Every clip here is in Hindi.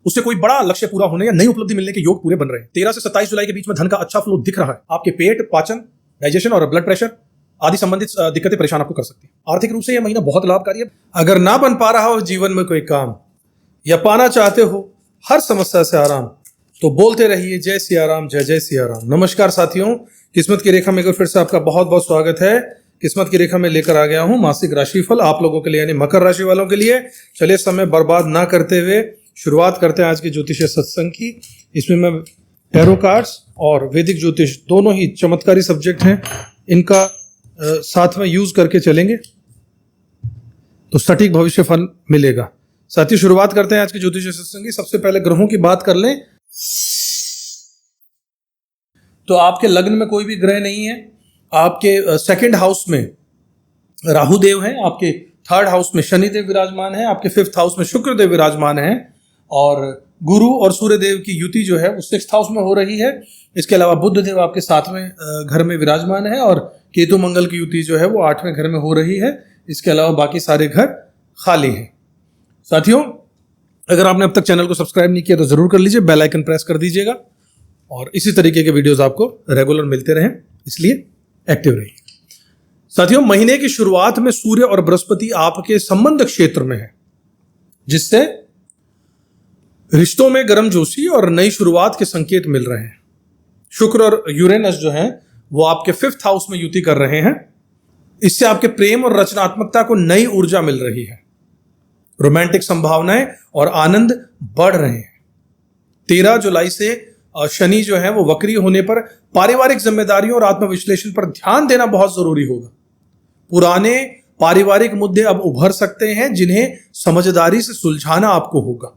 उससे कोई बड़ा लक्ष्य पूरा होने या नई उपलब्धि मिलने के योग पूरे बन रहे हैं। 13 से 27 जुलाई के बीच में धन का अच्छा फ्लो दिख रहा है। आपके पेट, पाचन, डाइजेशन और ब्लड प्रेशर आदि संबंधित दिक्कतें परेशान आपको कर सकती हैं। आर्थिक रूप से यह महीना बहुत लाभकारी है। अगर ना बन पा रहा हो जीवन में कोई काम या पाना चाहते हो हर समस्या से आराम, तो बोलते रहिए जय सिया राम, जय जय सिया राम। नमस्कार साथियों, किस्मत की रेखा में एक बार फिर से आपका बहुत बहुत स्वागत है। किस्मत की रेखा में लेकर आ गया हूं मासिक राशिफल आप लोगों के लिए, यानी मकर राशि वालों के लिए। चलिए समय बर्बाद ना करते हुए शुरुआत करते हैं आज की ज्योतिषीय सत्संग की। इसमें मैं टैरो कार्ड्स और वैदिक ज्योतिष दोनों ही चमत्कारी सब्जेक्ट हैं, इनका साथ में यूज करके चलेंगे तो सटीक भविष्य फल मिलेगा। साथियों शुरुआत करते हैं आज की ज्योतिषीय सत्संग की। सबसे पहले ग्रहों की बात कर लें तो आपके लग्न में कोई भी ग्रह नहीं है। आपके सेकंड हाउस में राहु देव हैं, आपके थर्ड हाउस में शनि देव विराजमान है, आपके फिफ्थ हाउस में शुक्र देव विराजमान है और गुरु और सूर्य देव की युति जो है वो सिक्स्थ हाउस में हो रही है। इसके अलावा बुध देव आपके 7वें घर में विराजमान है और केतु मंगल की युति जो है वो 8वें घर में हो रही है। इसके अलावा बाकी सारे घर खाली हैं। साथियों अगर आपने अब तक चैनल को सब्सक्राइब नहीं किया तो जरूर कर लीजिए, बेल आइकन प्रेस कर दीजिएगा और इसी तरीके के वीडियोस आपको रेगुलर मिलते रहें, इसलिए एक्टिव रहिए। साथियों महीने की शुरुआत में सूर्य और बृहस्पति आपके संबंध क्षेत्र में है, जिससे रिश्तों में गर्मजोशी और नई शुरुआत के संकेत मिल रहे हैं। शुक्र और यूरेनस जो हैं वो आपके फिफ्थ हाउस में युति कर रहे हैं। इससे आपके प्रेम और रचनात्मकता को नई ऊर्जा मिल रही है। रोमांटिक संभावनाएं और आनंद बढ़ रहे हैं। 13 जुलाई से शनि जो है वो वक्री होने पर पारिवारिक जिम्मेदारियों और आत्मविश्लेषण पर ध्यान देना बहुत जरूरी होगा। पुराने पारिवारिक मुद्दे अब उभर सकते हैं, जिन्हें समझदारी से सुलझाना आपको होगा।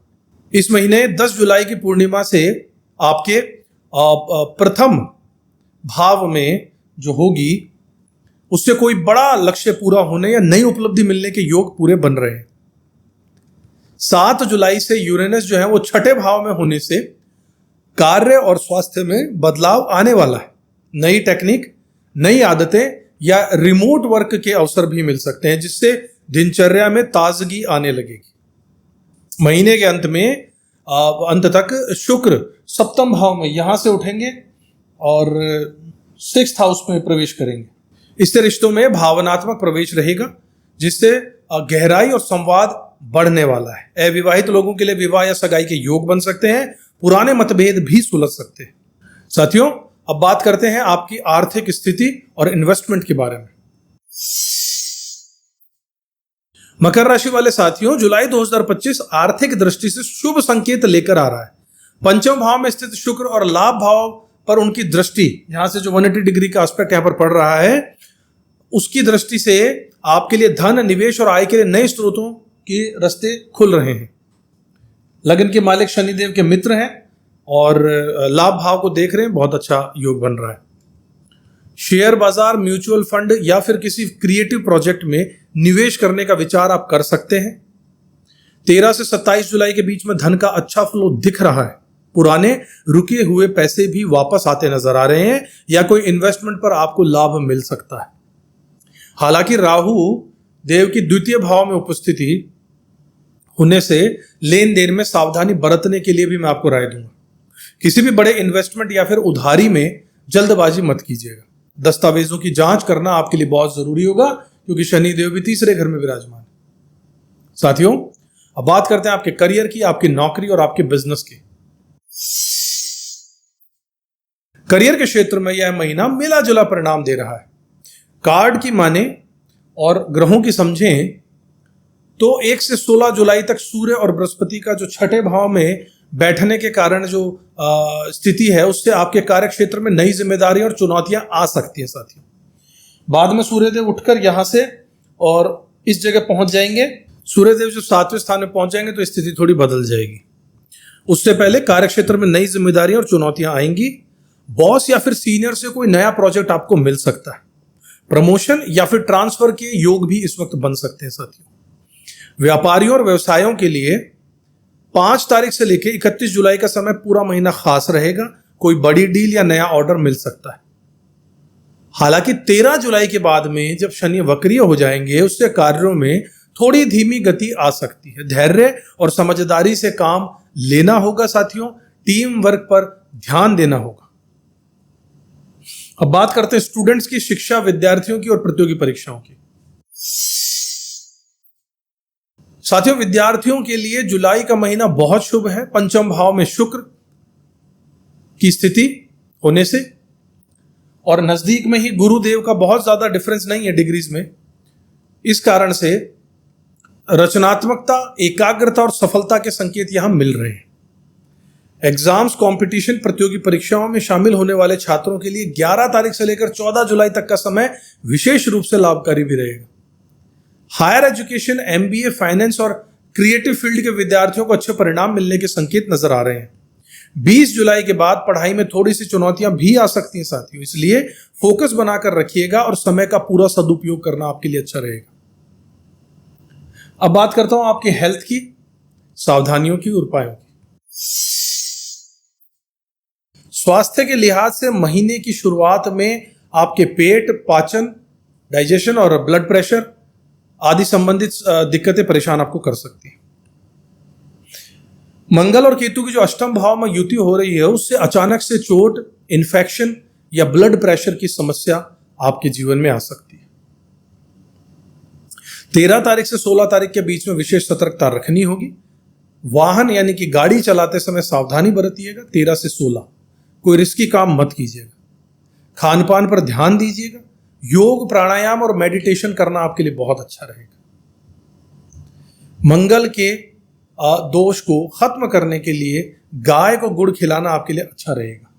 इस महीने 10 जुलाई की पूर्णिमा से आपके प्रथम भाव में जो होगी उससे कोई बड़ा लक्ष्य पूरा होने या नई उपलब्धि मिलने के योग पूरे बन रहे हैं। 7 जुलाई से यूरेनस जो है वो छठे भाव में होने से कार्य और स्वास्थ्य में बदलाव आने वाला है। नई टेक्निक, नई आदतें या रिमोट वर्क के अवसर भी मिल सकते हैं, जिससे दिनचर्या में ताजगी आने लगेगी। महीने के अंत तक शुक्र सप्तम भाव में यहां से उठेंगे और सिक्स्थ हाउस में प्रवेश करेंगे। इससे रिश्तों में भावनात्मक प्रवेश रहेगा, जिससे गहराई और संवाद बढ़ने वाला है। अविवाहित लोगों के लिए विवाह या सगाई के योग बन सकते हैं। पुराने मतभेद भी सुलझ सकते हैं। साथियों अब बात करते हैं आपकी आर्थिक स्थिति और इन्वेस्टमेंट के बारे में। मकर राशि वाले साथियों जुलाई 2025 आर्थिक दृष्टि से शुभ संकेत लेकर आ रहा है। पंचम भाव में स्थित शुक्र और लाभ भाव पर उनकी दृष्टि, यहां से जो 180 डिग्री का एस्पेक्ट यहां पर पड़ रहा है, उसकी दृष्टि से आपके लिए धन, निवेश और आय के लिए नए स्रोतों के रास्ते खुल रहे हैं। लग्न के मालिक शनिदेव के मित्र हैं और लाभ भाव को देख रहे हैं, बहुत अच्छा योग बन रहा है। शेयर बाजार, म्यूचुअल फंड या फिर किसी क्रिएटिव प्रोजेक्ट में निवेश करने का विचार आप कर सकते हैं। 13 से 27 जुलाई के बीच में धन का अच्छा फ्लो दिख रहा है। पुराने रुके हुए पैसे भी वापस आते नजर आ रहे हैं या कोई इन्वेस्टमेंट पर आपको लाभ मिल सकता है। हालांकि राहु देव की द्वितीय भाव में उपस्थिति होने से लेन देन में सावधानी बरतने के लिए भी मैं आपको राय दूंगा। किसी भी बड़े इन्वेस्टमेंट या फिर उधारी में जल्दबाजी मत कीजिएगा। दस्तावेजों की जांच करना आपके लिए बहुत जरूरी होगा, क्योंकि शनि देव भी तीसरे घर में विराजमान है। साथियों अब बात करते हैं आपके करियर की, आपकी नौकरी और आपके बिजनेस की। करियर के क्षेत्र में यह महीना मिला जुला परिणाम दे रहा है। कार्ड की माने और ग्रहों की समझें तो 1 से 16 जुलाई तक सूर्य और बृहस्पति का जो छठे भाव में बैठने के कारण जो स्थिति है, उससे आपके कार्य क्षेत्र में नई जिम्मेदारियां और चुनौतियां आ सकती हैं। साथियों बाद में सूर्यदेव उठकर यहां से और इस जगह पहुंच जाएंगे। सूर्यदेव जब 7वें स्थान में पहुंच जाएंगे तो स्थिति थोड़ी बदल जाएगी। उससे पहले कार्य क्षेत्र में नई जिम्मेदारियां और चुनौतियां आएंगी। बॉस या फिर सीनियर से कोई नया प्रोजेक्ट आपको मिल सकता है। प्रमोशन या फिर ट्रांसफर के योग भी इस वक्त बन सकते हैं। साथियों व्यापारियों और व्यवसायों के लिए 5 तारीख से लेकर 31 जुलाई का समय पूरा महीना खास रहेगा। कोई बड़ी डील या नया ऑर्डर मिल सकता है। हालांकि 13 जुलाई के बाद में जब शनि वक्रीय हो जाएंगे, उससे कार्यों में थोड़ी धीमी गति आ सकती है। धैर्य और समझदारी से काम लेना होगा साथियों। टीम वर्क पर ध्यान देना होगा। अब बात करते हैं स्टूडेंट्स की, शिक्षा, विद्यार्थियों की और प्रतियोगी परीक्षाओं की। साथियों, विद्यार्थियों के लिए जुलाई का महीना बहुत शुभ है। पंचम भाव में शुक्र की स्थिति होने से और नजदीक में ही गुरुदेव का बहुत ज्यादा डिफरेंस नहीं है डिग्रीज में। इस कारण से रचनात्मकता, एकाग्रता और सफलता के संकेत यहां मिल रहे हैं। एग्जाम्स, कंपटीशन, प्रतियोगी परीक्षाओं में शामिल होने वाले छात्रों के लिए 11 तारीख से लेकर 14 जुलाई तक का समय विशेष रूप से लाभकारी भी रहेगा। हायर एजुकेशन, एमबीए, फाइनेंस और क्रिएटिव फील्ड के विद्यार्थियों को अच्छे परिणाम मिलने के संकेत नजर आ रहे हैं। 20 जुलाई के बाद पढ़ाई में थोड़ी सी चुनौतियां भी आ सकती हैं साथियों, इसलिए फोकस बनाकर रखिएगा और समय का पूरा सदुपयोग करना आपके लिए अच्छा रहेगा। अब बात करता हूं आपकी हेल्थ की, सावधानियों की और उपायों की। स्वास्थ्य के लिहाज से महीने की शुरुआत में आपके पेट, पाचन, डाइजेशन और ब्लड प्रेशर आदि संबंधित दिक्कतें परेशान आपको कर सकती हैं। मंगल और केतु की जो अष्टम भाव में युति हो रही है, उससे अचानक से चोट, इन्फेक्शन या ब्लड प्रेशर की समस्या आपके जीवन में आ सकती है। 13 तारीख से 16 तारीख के बीच में विशेष सतर्कता रखनी होगी। वाहन यानी कि गाड़ी चलाते समय सावधानी बरतिएगा। 13 से 16 कोई रिस्की काम मत कीजिएगा। खान पान पर ध्यान दीजिएगा। योग, प्राणायाम और मेडिटेशन करना आपके लिए बहुत अच्छा रहेगा। मंगल के दोष को खत्म करने के लिए गाय को गुड़ खिलाना आपके लिए अच्छा रहेगा।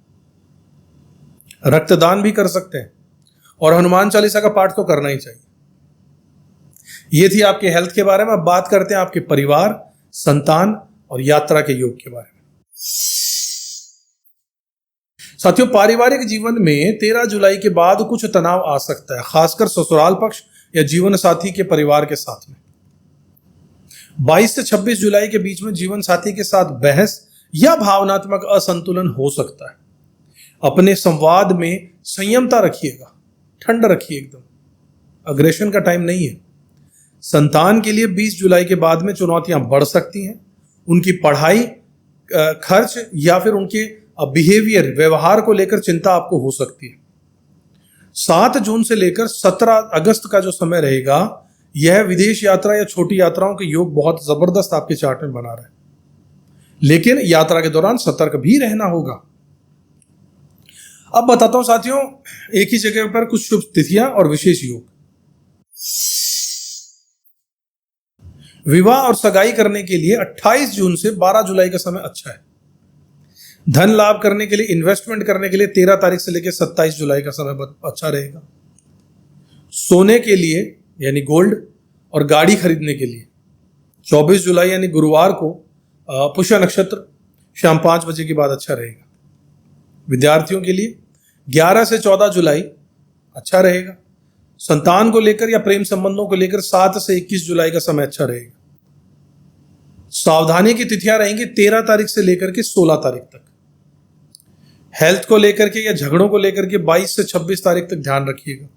रक्तदान भी कर सकते हैं और हनुमान चालीसा का पाठ तो करना ही चाहिए। ये थी आपके हेल्थ के बारे में। अब बात करते हैं आपके परिवार, संतान और यात्रा के योग के बारे में। साथियों, पारिवारिक जीवन में 13 जुलाई के बाद कुछ तनाव आ सकता है, खासकर ससुराल पक्ष या जीवन साथी के परिवार के साथ में। 22 से 26 जुलाई के बीच में जीवन साथी के साथ बहस या भावनात्मक असंतुलन हो सकता है। अपने संवाद में संयमता रखिएगा, ठंड रखिए, एकदम अग्रेशन का टाइम नहीं है। संतान के लिए 20 जुलाई के बाद में चुनौतियां बढ़ सकती हैं। उनकी पढ़ाई, खर्च या फिर उनके बिहेवियर, व्यवहार को लेकर चिंता आपको हो सकती है। 7 जून से लेकर 17 अगस्त का जो समय रहेगा, यह विदेश यात्रा या छोटी यात्राओं के योग बहुत जबरदस्त आपके चार्ट में बना रहा है, लेकिन यात्रा के दौरान सतर्क भी रहना होगा। अब बताता हूं साथियों, एक ही जगह पर कुछ शुभ तिथियां और विशेष योग। विवाह और सगाई करने के लिए 28 जून से 12 जुलाई का समय अच्छा है। धन लाभ करने के लिए, इन्वेस्टमेंट करने के लिए 13 तारीख से लेकर 27 जुलाई का समय अच्छा रहेगा। सोने के लिए यानी गोल्ड और गाड़ी खरीदने के लिए 24 जुलाई यानी गुरुवार को पुष्य नक्षत्र शाम 5 बजे के बाद अच्छा रहेगा। विद्यार्थियों के लिए 11 से 14 जुलाई अच्छा रहेगा। संतान को लेकर या प्रेम संबंधों को लेकर 7 से 21 जुलाई का समय अच्छा रहेगा। सावधानी की तिथियां रहेंगी 13 तारीख से लेकर के 16 तारीख तक। हेल्थ को लेकर के या झगड़ों को लेकर के 22 से 26 तारीख तक ध्यान रखिएगा।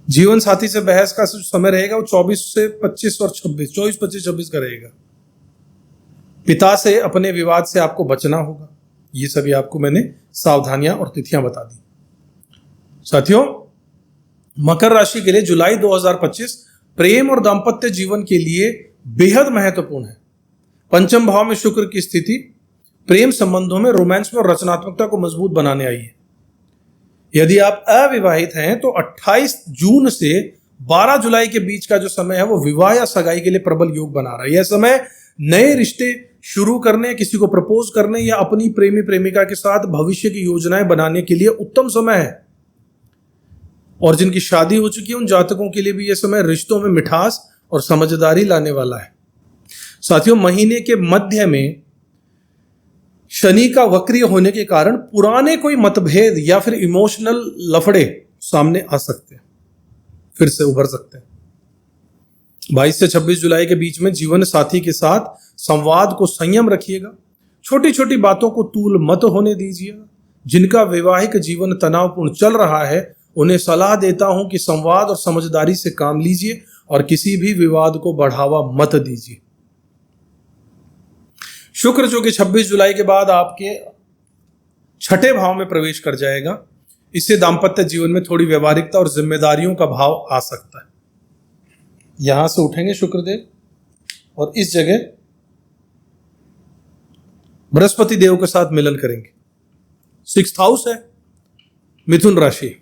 जीवन साथी से बहस का समय रहेगा वो 24 से 25 और 26, 24, 25, 26 का रहेगा। पिता से, अपने विवाद से आपको बचना होगा। ये सभी आपको मैंने सावधानियां और तिथियां बता दी। साथियों, मकर राशि के लिए जुलाई 2025 प्रेम और दाम्पत्य जीवन के लिए बेहद महत्वपूर्ण है। पंचम भाव में शुक्र की स्थिति प्रेम संबंधों में, रोमांस में और रचनात्मकता को मजबूत बनाने आई है। यदि आप अविवाहित हैं तो 28 जून से 12 जुलाई के बीच का जो समय है वो विवाह या सगाई के लिए प्रबल योग बना रहा है। यह समय नए रिश्ते शुरू करने, किसी को प्रपोज करने या अपनी प्रेमी प्रेमिका के साथ भविष्य की योजनाएं बनाने के लिए उत्तम समय है। और जिनकी शादी हो चुकी है उन जातकों के लिए भी यह समय रिश्तों में मिठास और समझदारी लाने वाला है। साथियों, महीने के मध्य में शनि का वक्रीय होने के कारण पुराने कोई मतभेद या फिर इमोशनल लफड़े सामने आ सकते हैं, फिर से उभर सकते हैं। 22 से 26 जुलाई के बीच में जीवन साथी के साथ संवाद को संयम रखिएगा। छोटी छोटी बातों को तूल मत होने दीजिएगा। जिनका वैवाहिक जीवन तनावपूर्ण चल रहा है उन्हें सलाह देता हूं कि संवाद और समझदारी से काम लीजिए और किसी भी विवाद को बढ़ावा मत दीजिए। शुक्र जो कि 26 जुलाई के बाद आपके छठे भाव में प्रवेश कर जाएगा, इससे दाम्पत्य जीवन में थोड़ी व्यवहारिकता और जिम्मेदारियों का भाव आ सकता है। यहां से उठेंगे शुक्रदेव और इस जगह बृहस्पति देव के साथ मिलन करेंगे। 6th हाउस है मिथुन राशि।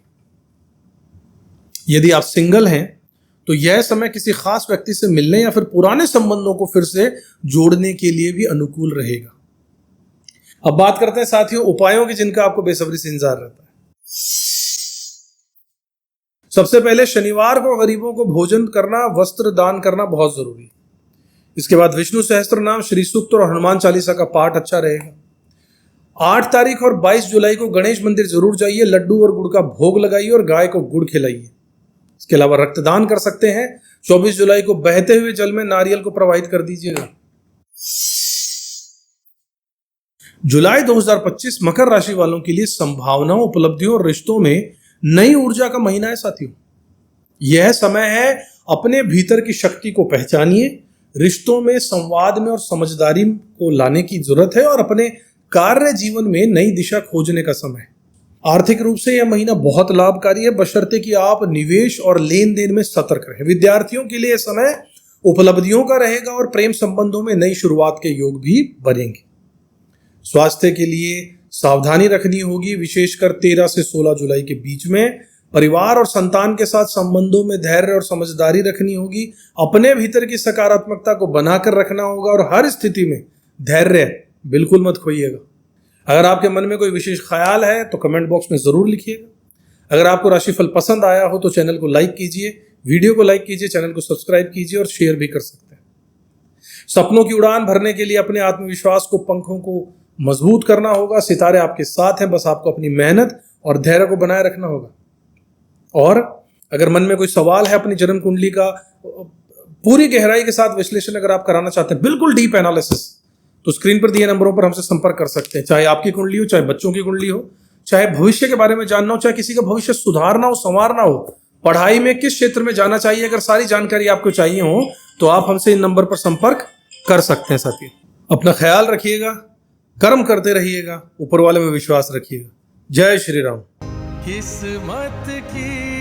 यदि आप सिंगल हैं तो यह समय किसी खास व्यक्ति से मिलने या फिर पुराने संबंधों को फिर से जोड़ने के लिए भी अनुकूल रहेगा। अब बात करते हैं साथियों उपायों की, जिनका आपको बेसब्री से इंतजार रहता है। सबसे पहले शनिवार को गरीबों को भोजन करना, वस्त्र दान करना बहुत जरूरी है। इसके बाद विष्णु सहस्त्र नाम, श्री सूक्त और हनुमान चालीसा का पाठ अच्छा रहेगा। 8 तारीख और 22 जुलाई को गणेश मंदिर जरूर जाइए, लड्डू और गुड़ का भोग लगाइए और गाय को गुड़ खिलाइए। इसके अलावा रक्तदान कर सकते हैं। 24 जुलाई को बहते हुए जल में नारियल को प्रवाहित कर दीजिएगा। जुलाई 2025 मकर राशि वालों के लिए संभावनाओं, उपलब्धियों और रिश्तों में नई ऊर्जा का महीना है साथियों। यह समय है अपने भीतर की शक्ति को पहचानिए, रिश्तों में संवाद में और समझदारी को लाने की जरूरत है और अपने कार्य जीवन में नई दिशा खोजने का समय है। आर्थिक रूप से यह महीना बहुत लाभकारी है, बशर्ते कि आप निवेश और लेन देन में सतर्क रहें। विद्यार्थियों के लिए यह समय उपलब्धियों का रहेगा और प्रेम संबंधों में नई शुरुआत के योग भी बनेंगे। स्वास्थ्य के लिए सावधानी रखनी होगी, विशेषकर 13 से 16 जुलाई के बीच में। परिवार और संतान के साथ संबंधों में धैर्य और समझदारी रखनी होगी। अपने भीतर की सकारात्मकता को बनाकर रखना होगा और हर स्थिति में धैर्य बिल्कुल मत खोइएगा। अगर आपके मन में कोई विशेष ख्याल है तो कमेंट बॉक्स में जरूर लिखिएगा। अगर आपको राशिफल पसंद आया हो तो चैनल को लाइक कीजिए, वीडियो को लाइक कीजिए, चैनल को सब्सक्राइब कीजिए और शेयर भी कर सकते हैं। सपनों की उड़ान भरने के लिए अपने आत्मविश्वास को, पंखों को मजबूत करना होगा। सितारे आपके साथ हैं, बस आपको अपनी मेहनत और धैर्य को बनाए रखना होगा। और अगर मन में कोई सवाल है अपनी जन्म कुंडली का पूरी गहराई के साथ विश्लेषण अगर आप कराना चाहते हैं, बिल्कुल डीप एनालिसिस, तो स्क्रीन पर दिए नंबरों पर हमसे संपर्क कर सकते हैं। चाहे आपकी कुंडली हो, चाहे बच्चों की कुंडली हो, चाहे भविष्य के बारे में जानना हो, चाहे किसी का भविष्य सुधारना हो, संवारना हो, पढ़ाई में किस क्षेत्र में जाना चाहिए, अगर सारी जानकारी आपको चाहिए हो तो आप हमसे इन नंबर पर संपर्क कर सकते हैं। साथियों अपना ख्याल रखिएगा, कर्म करते रहिएगा, ऊपर वाले में विश्वास रखिएगा। जय श्री राम। किस्मत की